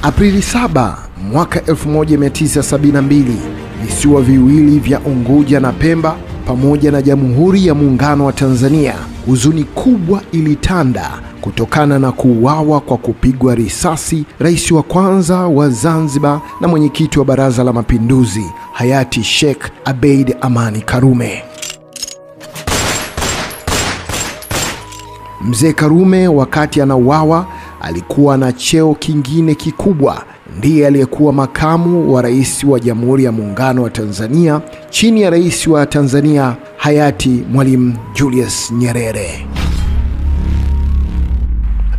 Aprili 7 mwaka 1972, visiwa viwili vya Unguja na Pemba pamoja na Jamhuri ya Muungano wa Tanzania, huzuni kubwa ilitanda kutokana na kuuawa kwa kupigwa risasi rais wa kwanza wa Zanzibar na mwenyekiti wa Baraza la Mapinduzi hayati Sheikh Abeid Amani Karume. Mzee Karume wakati anauawa alikuwa na cheo kingine kikubwa. Ndiye aliyekuwa makamu wa rais wa Jamhuri ya Muungano wa Tanzania chini ya rais wa Tanzania hayati Mwalimu Julius Nyerere.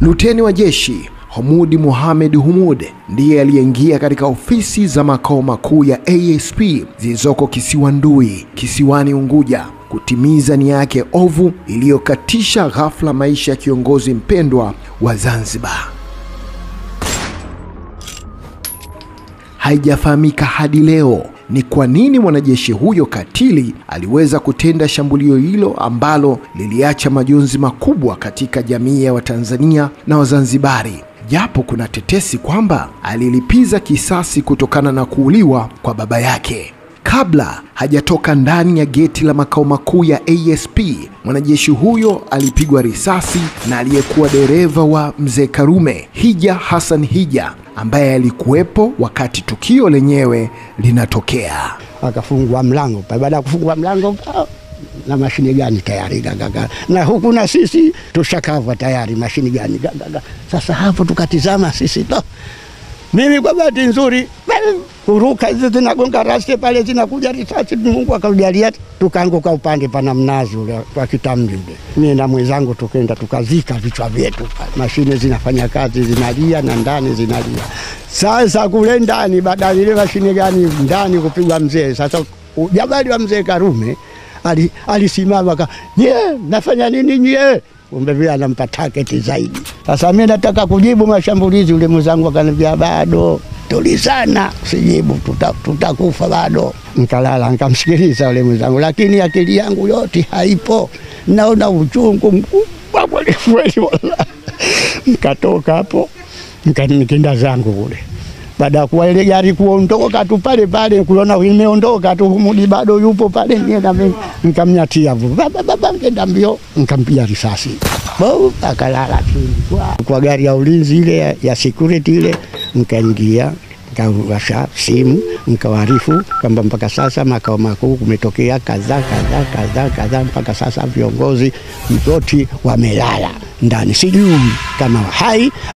Luteni wa jeshi Humudi Mohamed Humud ndiye aliyeingia katika ofisi za makao makuu ya ASP zilizoko kisiwa Ndui, kisiwani Unguja, kutimiza nia yake ovu iliyokatisha ghafla maisha ya kiongozi mpendwa wa Zanzibar. Haijafahamika hadi leo ni kwa nini mwanajeshi huyo katili aliweza kutenda shambulio hilo ambalo liliacha majonzi makubwa katika jamii ya Watanzania na Wazanzibari, japo kuna tetesi kwamba alilipiza kisasi kutokana na kuuliwa kwa baba yake. Kabla hajatoka ndani ya geti la makao makuu ya ASP, mwanajeshi huyo alipigwa risasi na aliyekuwa dereva wa mzee Karume, Hija Hassan Hija, ambaye alikuwepo wakati tukio lenyewe linatokea. Akafungua mlango, baada ya kufungua mlango na mashine gani tayari gaga, na huku na sisi tushakava tayari mashine gani gaga. Sasa hapo tukatizama sisi mimi kwa bahati nzuri kuruka hizo zinagonga rasi pale, zinakuja risasi, Mungu akajalia tukaanguka upande pana mnazi ule kwa kitambi ule. Mimi na mwenzangu tukaenda tukazika vichwa vyetu. Mashine zinafanya kazi, zinalia na ndani zinalia. Sasa kule ndani baada ile mashine gani ndani kupigwa mzee, sasa jabali wa mzee Karume alisimama nafanya nini nyie? Kumbe vile anampa target zaidi. Sasa mimi nataka kujibu mashambulizi, ule mwenzangu akaniambia bado tulizana, sijibu, tutakufa bado. Nikalala nikamsikiliza ule mwenzangu, lakini akili yangu yote haipo, naona uchungu mkubwa kweli wala. Nikatoka hapo nikaenda zangu kule. Baada kwa ile gari kuondoka tu pale kuona imeondoka tu, Humudi bado yupo pale, nikamnyatia baba nenda mbio, nikampiga risasi akalala chini. Kwa gari ya ulinzi ile ya security ile nikaingia, nikawasha simu, nikawaarifu kwamba mpaka sasa makao makuu kumetokea kadha, mpaka sasa viongozi wote wamelala ndani, sijui kama hai